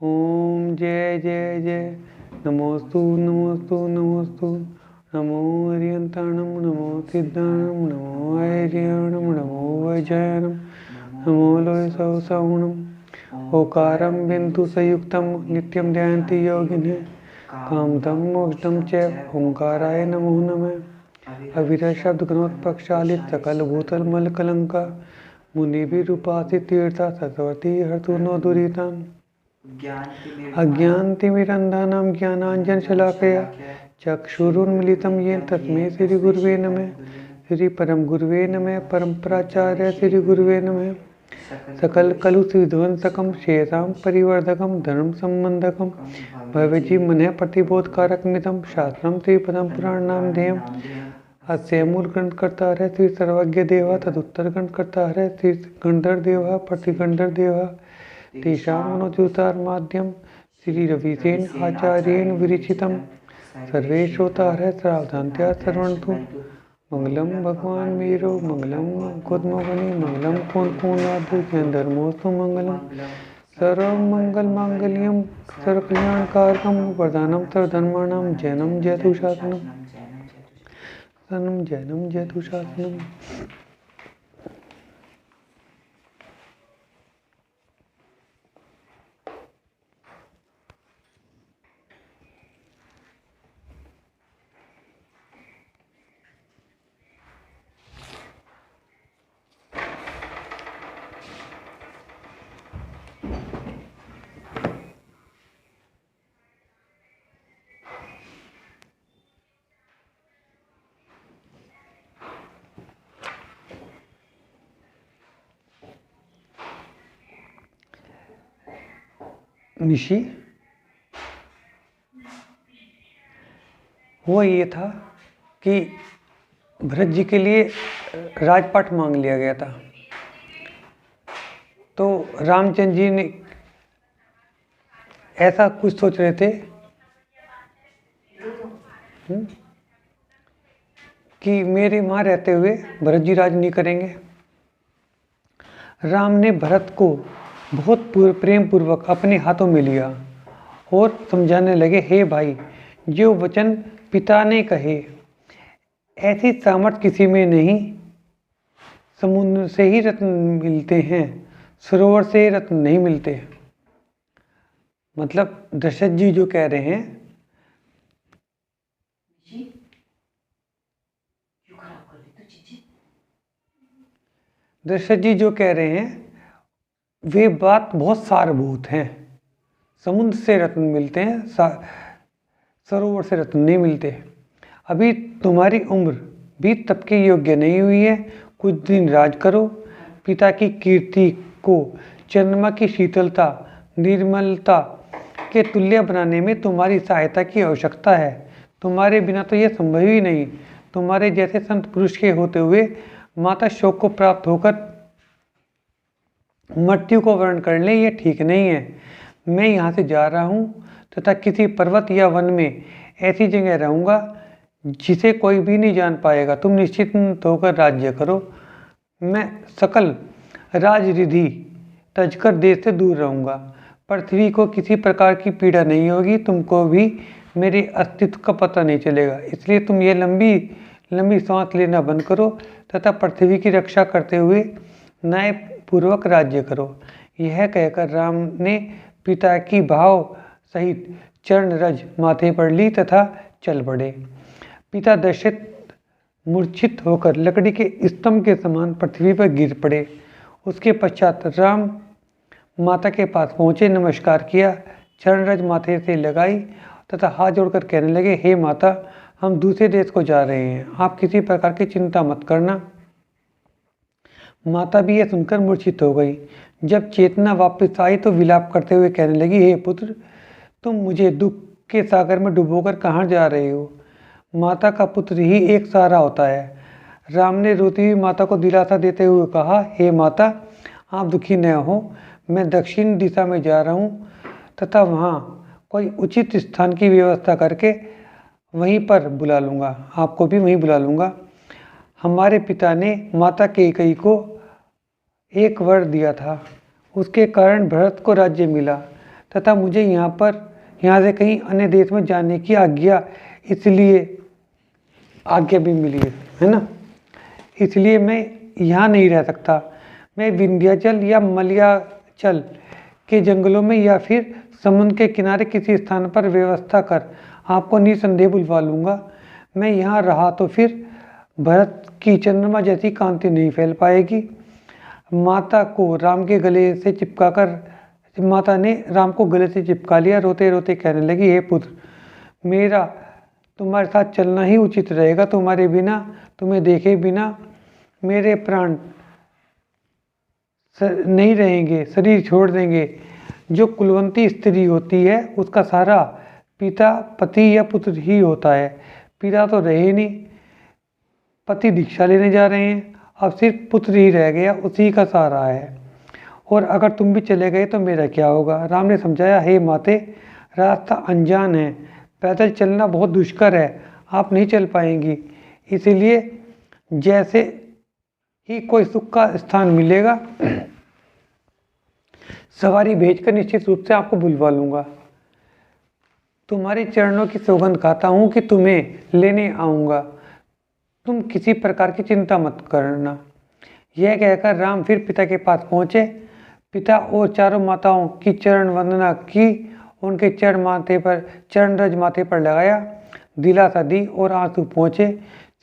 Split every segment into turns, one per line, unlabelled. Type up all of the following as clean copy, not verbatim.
ओम जय जय जय नमोस्तु नमोस्तु नमोस्तु नमो हरियंताणम नमो सिद्धाणम नमो ऐर्याणम नमो वैजयनम नमो लोय सौसौणम ओकारम बिंदु संयुक्तम नित्यम ध्यायन्ति योगिनः कामदम मोक्षदम च ओंकाराय नमो नमः अविरत शब्द गणोत्पक्षालित सकल भूतल मल कलंका मुनि भी रूपासित तीर्था सरस्वती हर्तु नो दुरीतान अज्ञानतिमिरन्धानां ज्ञानाञ्जनशलाकया चक्षुरुन्मीलितं येन तस्मै श्रीगुरुवे नमः। श्री परम गुरुवे नमः। परम्पराचार्य श्री गुरुवे नमः। सकल कलुषविध्वंसकं शेषां परिवर्धकं धर्म संबंधकं भवजी मन प्रतिबोधकारकमिदं शास्त्रं त्रिपदं पुराणनामधेयम् अस्य मूल ग्रंथकर्ता है श्री सर्वज्ञ देवा तदुत्तर ग्रंथकर्ता है श्री गंधर देवा प्रतिगंधर देवा तेषां मनोद्युतार माध्यम श्री रविसेन आचार्येण विरचितं सर्वे श्रोतारः सावधानतया शृण्वन्तु। मंगलम भगवान मेरो मंगलम कुद्मोगनि मंगलम कुंकुमाद्यधर्मोस्तु मंगलम सर्वमंगल मांगल्यम सर्वकल्याणकारकम वरदानं सर्वधर्माणां जैनं जयतु शासनम जैनं जयतु शासनम। निशी हुआ ये था कि भरत जी के लिए राजपाट मांग लिया गया था। तो रामचंद्र जी ने ऐसा कुछ सोच रहे थे कि मेरे वहाँ रहते हुए भरत जी राज नहीं करेंगे। राम ने भरत को बहुत प्रेम पूर्वक अपने हाथों में लिया और समझाने लगे, हे भाई, जो वचन पिता ने कहे ऐसी सामर्थ्य किसी में नहीं। समुद्र से ही रत्न मिलते हैं, सरोवर से रत्न नहीं मिलते। मतलब दशरथ जी जो कह रहे हैं, दशरथ जी जो कह रहे हैं वे बात बहुत सारभूत हैं। समुद्र से रत्न मिलते हैं, सरोवर से रत्न नहीं मिलते। अभी तुम्हारी उम्र भी तब के योग्य नहीं हुई है। कुछ दिन राज करो। पिता की कीर्ति को चंद्रमा की शीतलता निर्मलता के तुल्य बनाने में तुम्हारी सहायता की आवश्यकता है। तुम्हारे बिना तो यह संभव ही नहीं। तुम्हारे जैसे संत पुरुष के होते हुए माता शोक को प्राप्त होकर मृत्यु को वर्ण कर ले, ये ठीक नहीं है। मैं यहाँ से जा रहा हूँ तथा किसी पर्वत या वन में ऐसी जगह रहूँगा जिसे कोई भी नहीं जान पाएगा। तुम निश्चिंत होकर राज्य करो। मैं सकल राजरिधि तजकर देश से दूर रहूँगा। पृथ्वी को किसी प्रकार की पीड़ा नहीं होगी। तुमको भी मेरे अस्तित्व का पता नहीं चलेगा। इसलिए तुम ये लंबी लंबी सांस लेना बंद करो तथा पृथ्वी की रक्षा करते हुए न्यायपूर्वक राज्य करो। यह कहकर राम ने पिता की भाव सहित चरण रज माथे पर ली तथा चल पड़े। पिता दशरथ मूर्छित होकर लकड़ी के स्तंभ के समान पृथ्वी पर गिर पड़े। उसके पश्चात राम माता के पास पहुँचे, नमस्कार किया, चरण रज माथे से लगाई तथा हाथ जोड़कर कहने लगे, हे माता, हम दूसरे देश को जा रहे हैं। आप किसी प्रकार की चिंता मत करना। माता भी यह सुनकर मूर्छित हो गई। जब चेतना वापस आई तो विलाप करते हुए कहने लगी, हे पुत्र, तुम मुझे दुख के सागर में डुबोकर कहाँ जा रहे हो? माता का पुत्र ही एक सहारा होता है। राम ने रोती हुई माता को दिलासा देते हुए कहा, हे माता, आप दुखी न हो। मैं दक्षिण दिशा में जा रहा हूँ तथा वहाँ कोई उचित स्थान की व्यवस्था करके वहीं पर बुला लूँगा। आपको भी वहीं बुला लूँगा। हमारे पिता ने माता कैकेयी को एक वर दिया था, उसके कारण भरत को राज्य मिला तथा मुझे यहाँ से कहीं अन्य देश में जाने की इसलिए आज्ञा भी मिली है ना। इसलिए मैं यहाँ नहीं रह सकता। मैं विंध्याचल या मलयाचल के जंगलों में या फिर समुद्र के किनारे किसी स्थान पर व्यवस्था कर आपको निसंदेह बुलवा लूँगा। मैं यहाँ रहा तो फिर भरत की चंद्रमा जैसी कांति नहीं फैल पाएगी। माता ने राम को गले से चिपका लिया। रोते रोते कहने लगी, हे पुत्र, मेरा तुम्हारे साथ चलना ही उचित रहेगा। तुम्हें देखे बिना मेरे प्राण नहीं रहेंगे, शरीर छोड़ देंगे। जो कुलवंती स्त्री होती है उसका सारा पिता, पति या पुत्र ही होता है। पिता तो रहे नहीं, पति दीक्षा लेने जा रहे हैं, अब सिर्फ पुत्र ही रह गया, उसी का सहारा है। और अगर तुम भी चले गए तो मेरा क्या होगा। राम ने समझाया, हे माते, रास्ता अनजान है, पैदल चलना बहुत दुष्कर है, आप नहीं चल पाएंगी। इसीलिए जैसे ही कोई सुख का स्थान मिलेगा सवारी भेजकर निश्चित रूप से आपको बुलवा लूँगा। तुम्हारे चरणों की सौगंध खाता हूँ कि तुम्हें लेने आऊँगा। तुम किसी प्रकार की चिंता मत करना। यह कहकर राम फिर पिता के पास पहुँचे। पिता और चारों माताओं की चरण वंदना की, उनके चरण रज माथे पर लगाया, दिलासा दी और आंसू पहुँचे।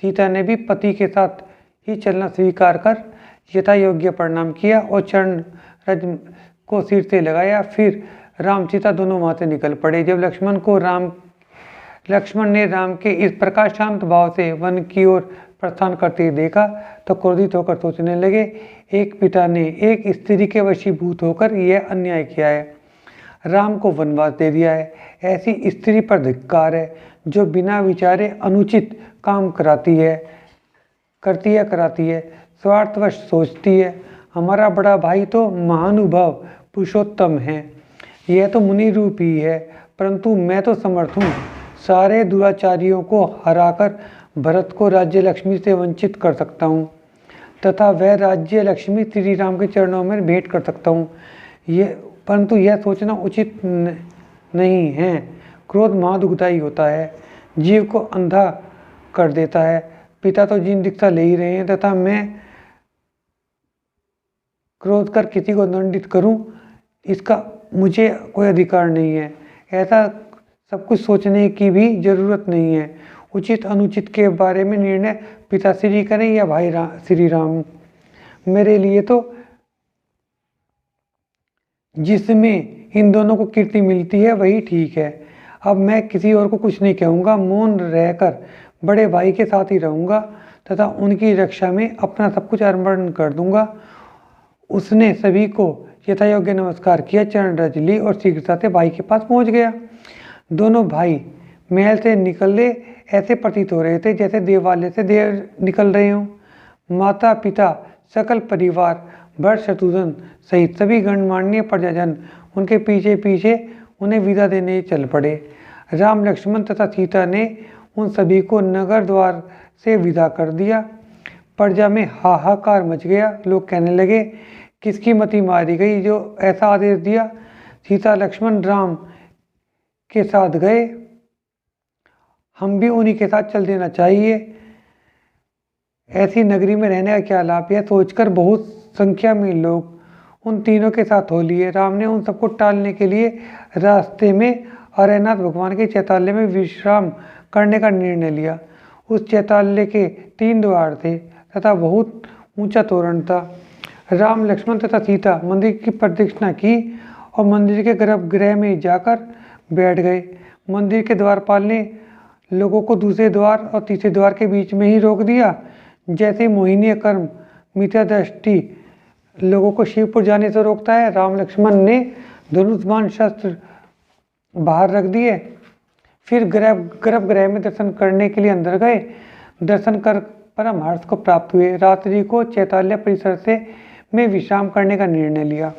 सीता ने भी पति के साथ ही चलना स्वीकार कर यथा योग्य प्रणाम किया और चरण रज को सिर से लगाया। फिर राम सीता दोनों वहाँ से निकल पड़े। जब लक्ष्मण ने राम के इस प्रकार शांत भाव से वन की ओर प्रस्थान करते देखा तो क्रोधित होकर सोचने लगे, एक पिता ने एक स्त्री के वशीभूत होकर यह अन्याय किया है, राम को वनवास दे दिया है। ऐसी स्त्री पर धिक्कार है जो बिना विचारे अनुचित काम कराती है, स्वार्थवश सोचती है। हमारा बड़ा भाई तो महानुभाव पुरुषोत्तम है, यह तो मुनि रूप ही है, परंतु मैं तो समर्थ हूँ सारे दुराचारियों को हराकर भरत को राज्य लक्ष्मी से वंचित कर सकता हूँ तथा वह राज्य लक्ष्मी श्री राम के चरणों में भेंट कर सकता हूँ। परंतु यह सोचना उचित नहीं है। क्रोध महादुखदायी होता है, जीव को अंधा कर देता है। पिता तो जिन दीक्षा ले ही रहे हैं तथा मैं क्रोध कर किसी को दंडित करूं, इसका मुझे कोई अधिकार नहीं है। ऐसा सब कुछ सोचने की भी जरूरत नहीं है। उचित अनुचित के बारे में निर्णय पिताश्री करें या भाई श्री राम। मेरे लिए तो जिसमें इन दोनों को कीर्ति मिलती है वही ठीक है। अब मैं किसी और को कुछ नहीं कहूँगा, मौन रहकर बड़े भाई के साथ ही रहूँगा तथा उनकी रक्षा में अपना सब कुछ अर्पण कर दूंगा। उसने सभी को यथायोग्य नमस्कार किया, चरण रज ली और शीघ्रता से भाई के पास पहुँच गया। दोनों भाई महल से निकले ऐसे प्रतीत हो रहे थे जैसे देवालय से देव निकल रहे हों। माता पिता सकल परिवार भरत शत्रुघ्न सहित सभी गणमान्य प्रजाजन उनके पीछे पीछे उन्हें विदा देने चल पड़े। राम लक्ष्मण तथा सीता ने उन सभी को नगर द्वार से विदा कर दिया। प्रजा में हाहाकार मच गया। लोग कहने लगे, किसकी मति मारी गई जो ऐसा आदेश दिया। सीता लक्ष्मण राम के साथ गए, हम भी उन्हीं के साथ चल देना चाहिए। ऐसी नगरी में रहने का क्या लाभ, यह सोचकर बहुत संख्या में लोग उन तीनों के साथ हो लिए। राम ने उन सबको टालने के लिए रास्ते में अरयनाथ भगवान के चैताल्य में विश्राम करने का निर्णय लिया। उस चैताल्य के 3 द्वार थे तथा बहुत ऊंचा तोरण था। राम लक्ष्मण तथा सीता मंदिर की प्रदक्षिणा की और मंदिर के गर्भगृह में जाकर बैठ गए। मंदिर के द्वारपाल ने लोगों को दूसरे द्वार और तीसरे द्वार के बीच में ही रोक दिया। जैसे मोहिनी कर्म मिथ्या दृष्टि लोगों को शिवपुर जाने से रोकता है, राम लक्ष्मण ने धनुष्मान शस्त्र बाहर रख दिए। फिर गर्भगृह में दर्शन करने के लिए अंदर गए। दर्शन कर परम हर्ष को प्राप्त हुए। रात्रि को चैताल्य परिसर से में विश्राम करने का निर्णय लिया।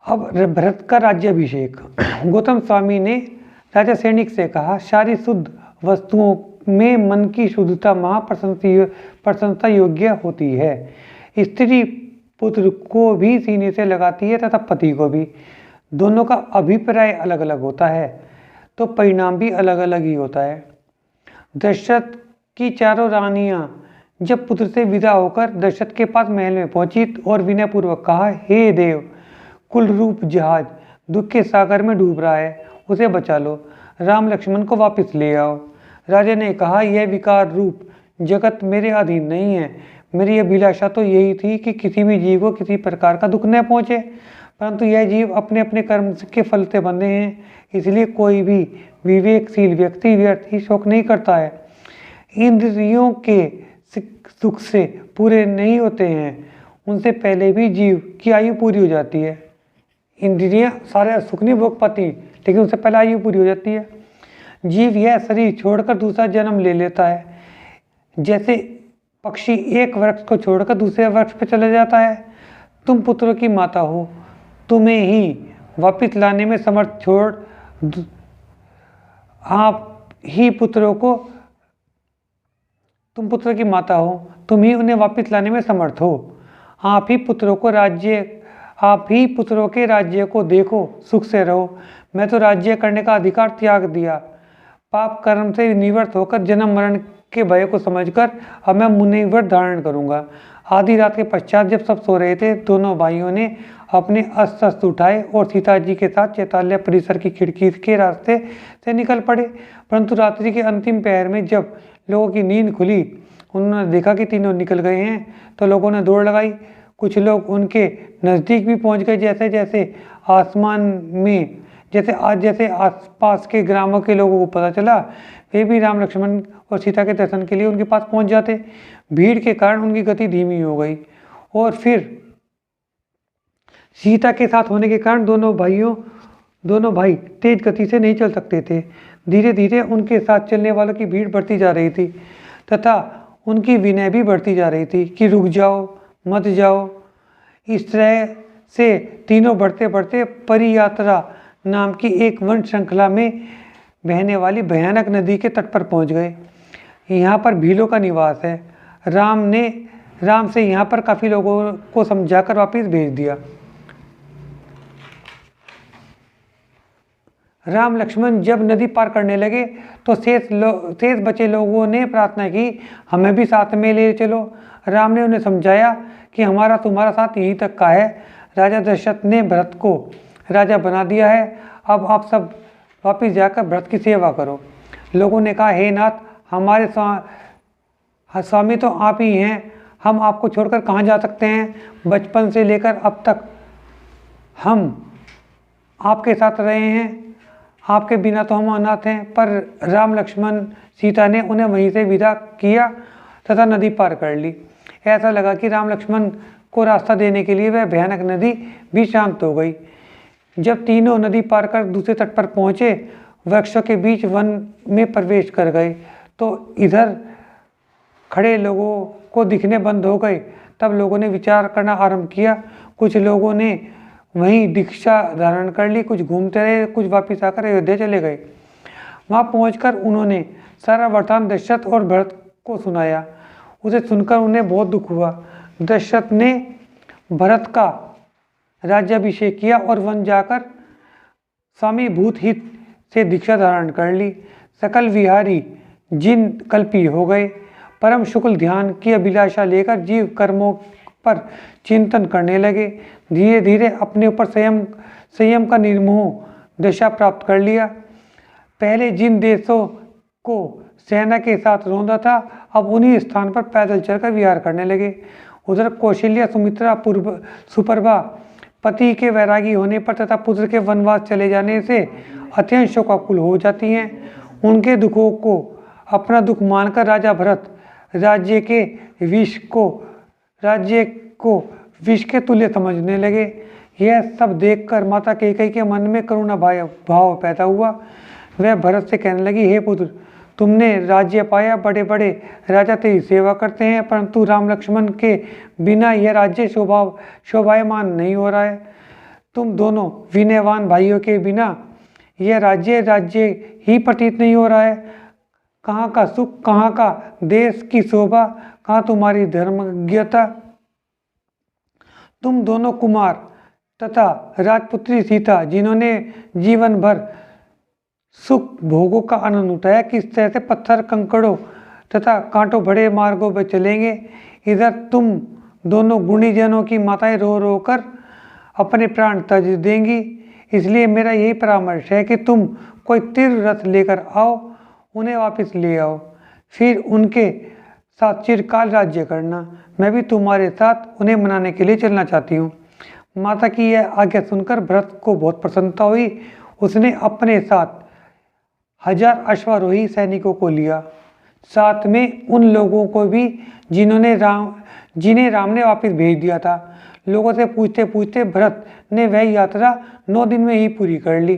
अब भरत का राज्याभिषेक। गौतम स्वामी ने राजा सैनिक से कहा, सारी शुद्ध वस्तुओं में मन की शुद्धता महाप्रशंसा योग्य होती है। स्त्री पुत्र को भी सीने से लगाती है तथा पति को भी। दोनों का अभिप्राय अलग अलग होता है तो परिणाम भी अलग अलग ही होता है। दशरथ की चारों रानियां जब पुत्र से विदा होकर दशरथ के पास महल में पहुंची और विनयपूर्वक कहा, हे देव, कुल रूप जहाज दुख के सागर में डूब रहा है, उसे बचा लो, राम लक्ष्मण को वापस ले आओ। राजा ने कहा, यह विकार रूप जगत मेरे अधीन नहीं है। मेरी अभिलाषा तो यही थी कि किसी भी जीव को किसी प्रकार का दुख न पहुंचे, परंतु यह जीव अपने अपने कर्म के फल से बंधे हैं, इसलिए कोई भी विवेकशील व्यक्ति व्यर्थ ही शोक नहीं करता है। इंद्रियों के सुख से पूरे नहीं होते हैं, उनसे पहले भी जीव की आयु पूरी हो जाती है। इंद्रियां सारे सुख नहीं भोग पाती, लेकिन उससे पहले आयु पूरी हो जाती है। जीव यह शरीर छोड़कर दूसरा जन्म ले लेता है। जैसे पक्षी एक वृक्ष को छोड़कर दूसरे वृक्ष पर चला जाता है। तुम पुत्रों की माता हो, तुम्हें ही वापिस लाने में समर्थ छोड़ आप ही पुत्रों को, तुम पुत्र की माता हो, तुम ही उन्हें वापिस लाने में समर्थ हो। आप ही पुत्रों के राज्य को देखो, सुख से रहो। मैं तो राज्य करने का अधिकार त्याग दिया, पाप कर्म से निवृत्त होकर जन्म मरण के भय को समझकर अब मैं मुनि व्रत धारण करूंगा। आधी रात के पश्चात जब सब सो रहे थे, दोनों भाइयों ने अपने अस्त्र शस्त्र उठाए और सीता जी के साथ चैताल्य परिसर की खिड़की के रास्ते से निकल पड़े। परंतु रात्रि के अंतिम पहर में जब लोगों की नींद खुली, उन्होंने देखा कि तीनों निकल गए हैं, तो लोगों ने दौड़ लगाई। कुछ लोग उनके नज़दीक भी पहुंच गए। जैसे जैसे आसमान में जैसे आसपास के ग्रामों के लोगों को पता चला, वे भी राम लक्ष्मण और सीता के दर्शन के लिए उनके पास पहुंच जाते। भीड़ के कारण उनकी गति धीमी हो गई और फिर सीता के साथ होने के कारण दोनों भाई तेज गति से नहीं चल सकते थे। धीरे धीरे उनके साथ चलने वालों की भीड़ बढ़ती जा रही थी तथा उनकी विनय भी बढ़ती जा रही थी कि रुक जाओ, मत जाओ। इस तरह से तीनों बढ़ते बढ़ते परियात्रा नाम की एक वन श्रृंखला में बहने वाली भयानक नदी के तट पर पहुंच गए। यहाँ पर भीलों का निवास है। राम से यहाँ पर काफ़ी लोगों को समझाकर वापस भेज दिया। राम लक्ष्मण जब नदी पार करने लगे तो शेष बचे लोगों ने प्रार्थना की, हमें भी साथ में ले चलो। राम ने उन्हें समझाया कि हमारा तुम्हारा साथ यहीं तक का है। राजा दशरथ ने भरत को राजा बना दिया है, अब आप सब वापस जाकर भरत की सेवा करो। लोगों ने कहा, हे नाथ, हमारे स्वामी तो आप ही हैं, हम आपको छोड़कर कहाँ जा सकते हैं। बचपन से लेकर अब तक हम आपके साथ रहे हैं, आपके बिना तो हम अनाथ हैं। पर राम लक्ष्मण सीता ने उन्हें वहीं से विदा किया तथा नदी पार कर ली। ऐसा लगा कि राम लक्ष्मण को रास्ता देने के लिए वह भयानक नदी भी शांत हो गई। जब तीनों नदी पार कर दूसरे तट पर पहुंचे, वृक्षों के बीच वन में प्रवेश कर गए तो इधर खड़े लोगों को दिखने बंद हो गए। तब लोगों ने विचार करना आरंभ किया। कुछ लोगों ने वहीं दीक्षा धारण कर ली, कुछ घूमते रहे, कुछ वापस आकर अयोध्या चले गए। वहां पहुंचकर उन्होंने सारा वृत्तांत दशरथ और भरत को सुनाया। उसे सुनकर उन्हें बहुत दुख हुआ। दशरथ ने भरत का राज्याभिषेक किया और वन जाकर स्वामी भूतहित से दीक्षा धारण कर ली। सकल विहारी जिन कल्पी हो गए। परम शुक्ल ध्यान की अभिलाषा लेकर जीव कर्मों पर चिंतन करने लगे। धीरे धीरे अपने ऊपर संयम का निर्मोह दशा प्राप्त कर लिया। पहले जिन देशों को सेना के साथ रौंदा था, अब उन्हीं स्थान पर पैदल चलकर विहार करने लगे। उधर कौशल्या, सुमित्रा, सुप्रभा पति के वैरागी होने पर तथा पुत्र के वनवास चले जाने से अत्यंत शोकाकुल हो जाती हैं। उनके दुखों को अपना दुख मानकर राजा भरत राज्य को विष के तुल्य समझने लगे। यह सब देखकर माता कैकेयी के मन में करुणा भाव पैदा हुआ। वह भरत से कहने लगी, हे पुत्र, तुमने राज्य पाया, बड़े बड़े राजा तेरी सेवा करते हैं, परंतु राम लक्ष्मण के बिना यह राज्य शोभायमान नहीं हो रहा है। तुम दोनों विनयवान भाइयों के बिना यह राज्य ही प्रतीत नहीं हो रहा है। कहाँ का सुख, कहाँ का देश की शोभा, कहाँ तुम्हारी धर्मज्ञता। तुम दोनों कुमार तथा राजपुत्री सीता, जिन्होंने जीवन भर सुख भोगों का आनंद उठाया, किस तरह से पत्थर कंकड़ों तथा कांटों भरे मार्गों पर चलेंगे। इधर तुम दोनों गुणीजनों की माताएं रो रो कर अपने प्राण त्याज देंगी। इसलिए मेरा यही परामर्श है कि तुम कोई तीर रथ लेकर आओ, उन्हें वापस ले आओ, फिर उनके साथ चिरकाल राज्य करना। मैं भी तुम्हारे साथ उन्हें मनाने के लिए चलना चाहती हूँ। माता की यह आज्ञा सुनकर भरत को बहुत प्रसन्नता हुई। उसने अपने साथ 1000 अश्वारोही सैनिकों को लिया, साथ में उन लोगों को भी जिन्हें राम ने वापस भेज दिया था। लोगों से पूछते पूछते भरत ने वह यात्रा 9 दिन में ही पूरी कर ली।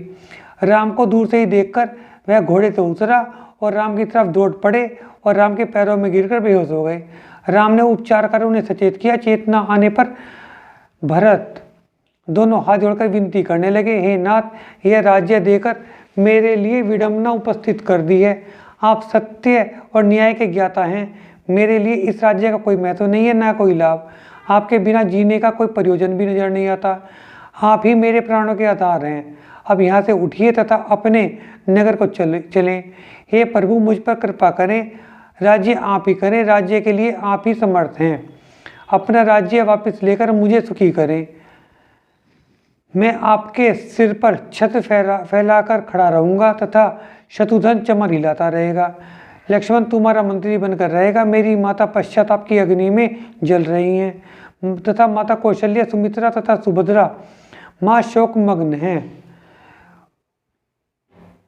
राम को दूर से ही देखकर वह घोड़े से उतरा और राम की तरफ दौड़ पड़े और राम के पैरों में गिरकर बेहोश हो गए। राम ने उपचार कर उन्हें सचेत किया। चेतना आने पर भरत दोनों हाथ जोड़कर विनती करने लगे, हे नाथ, यह राज्य देकर मेरे लिए विडंबना उपस्थित कर दी है। आप सत्य और न्याय के ज्ञाता हैं। मेरे लिए इस राज्य का कोई महत्व नहीं है, ना कोई लाभ। आपके बिना जीने का कोई प्रयोजन भी नजर नहीं आता। आप ही मेरे प्राणों के आधार हैं। अब यहाँ से उठिए तथा अपने नगर को चलें। हे प्रभु, मुझ पर कृपा करें। राज्य आप ही करें, राज्य के लिए आप ही समर्थ हैं। अपना राज्य वापस लेकर मुझे सुखी करें। मैं आपके सिर पर छत फैलाकर खड़ा रहूंगा तथा शत्रुघ्न चमर हिलाता रहेगा। लक्ष्मण तुम्हारा मंत्री बनकर रहेगा। मेरी माता पश्चाताप की अग्नि में जल रही हैं तथा माता कौशल्या, सुमित्रा तथा सुभद्रा माँ शोक मग्न हैं।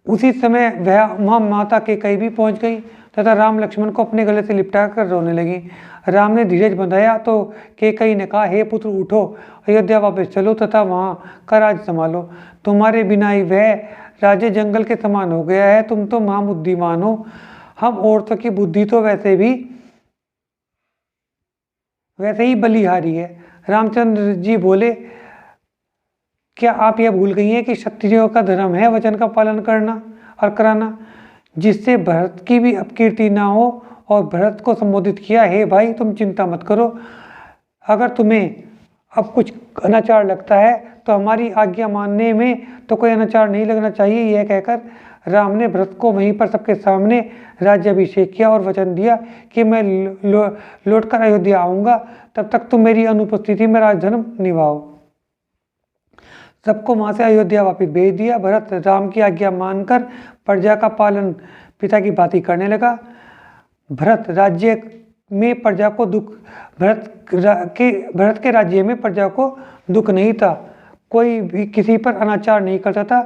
उसी समय वह माता कैकेयी भी पहुंच गई तथा राम लक्ष्मण को अपने गले से लिपटा कर रोने लगी। राम ने धीरज बंधाया तो कैकेयी ने कहा, हे पुत्र, उठो, अयोध्या वापस चलो तथा वहाँ का राज संभालो। तुम्हारे बिना ही वह राज्य जंगल के समान हो गया है। तुम तो महाबुद्धिमान हो। हम औरतों की बुद्धि तो वैसे ही बलिहारी है। रामचंद्र जी बोले, क्या आप यह भूल गई हैं कि क्षत्रियों का धर्म है वचन का पालन करना और कराना, जिससे भरत की भी अपकीर्ति ना हो। और भरत को संबोधित किया, हे भाई, तुम चिंता मत करो। अगर तुम्हें अब कुछ अनाचार लगता है तो हमारी आज्ञा मानने में तो कोई अनाचार नहीं लगना चाहिए। यह कहकर राम ने भरत को वहीं पर सबके सामने राज्याभिषेक किया और वचन दिया कि मैं लौटकर अयोध्या आऊँगा, तब तक तुम मेरी अनुपस्थिति में राजधर्म निभाओ। सबको वहाँ से अयोध्या वापस भेज दिया। भरत राम की आज्ञा मानकर प्रजा का पालन पिता की भांति करने लगा। भरत के राज्य में प्रजा को दुख नहीं था। कोई भी किसी पर अनाचार नहीं करता था।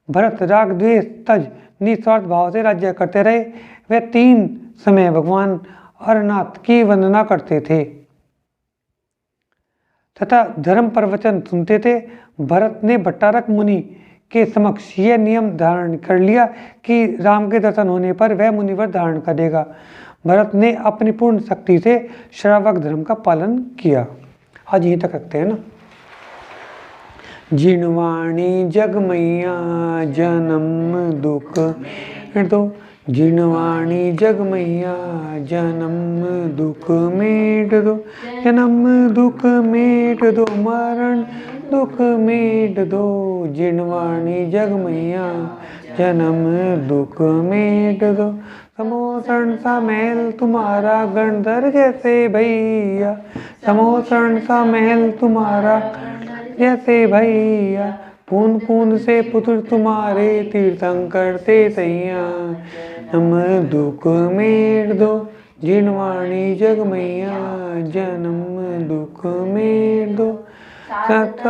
भरत राग द्वेष तज निस्वार्थ भाव से राज्य करते रहे। वे 3 समय भगवान अरनाथ की वंदना करते थे तथा धर्म प्रवचन सुनते थे। भरत ने भट्टारक मुनि के समक्ष यह नियम धारण कर लिया कि राम के दर्शन होने पर वह मुनिवर धारण करेगा। भरत ने अपनी पूर्ण शक्ति से श्रावक धर्म का पालन किया। आज यहीं तक रखते हैं ना। जिनवाणी जग मैया जन्म दुख दो, जिनवाणी जग मैया जन्म दुख मेट दो, जन्म दुख मेट दो, मरण दुख मेट दो। जिनवाणी जग मैया जन्म दुख मेट दो। समोसण सा महल तुम्हारा गणधर जैसे भैया, समोसण सा महल तुम्हारा जैसे भैया, पून पून से पुत्र तुम्हारे तीर्थंकर ते सैया। नम दुख मेट दो, जिनवाणी जग मैया जन्म दुख मेट दो।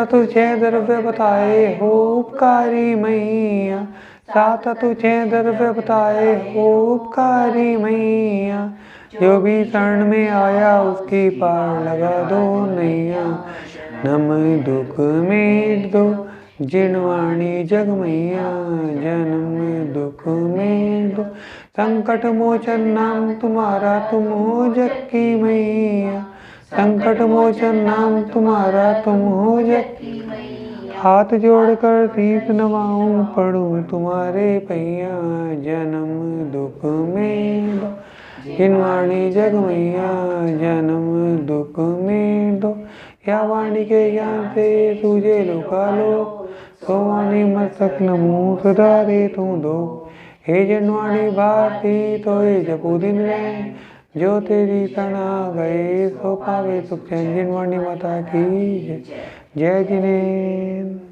तुझे द्रव्य बताए हो उपकारी मैया, सात तुझे द्रव्य बताए हो उपकारी मैया। जो भी शरण में आया उसकी पार लगा दो नैया। नम दुख मेट दो, जिनवाणी जग मैया जन्म दुख मेट दो। संकट मोचन नाम तुम्हारा तुम हो जग की मैया, संकट मोचन नाम तुम्हारा तुम हो जग की मैया। हाथ जोड़कर शीश नवाऊं पढ़ूं तुम्हारे पैया, जन्म दुख मेट दो, जिनवाणी जग मैया जन्म दुख मेट दो। या वाणी के ज्ञान से सूझे लोकालो, तो वाणी मस्तक नमो सुधारे तू दो। हे जनवाणी भारती तो ये जपू दिन रहे, जो तेरी तना गए सो पावे सुख चैन। जिनवाणी माता की जय। जय जिनेन्द्र।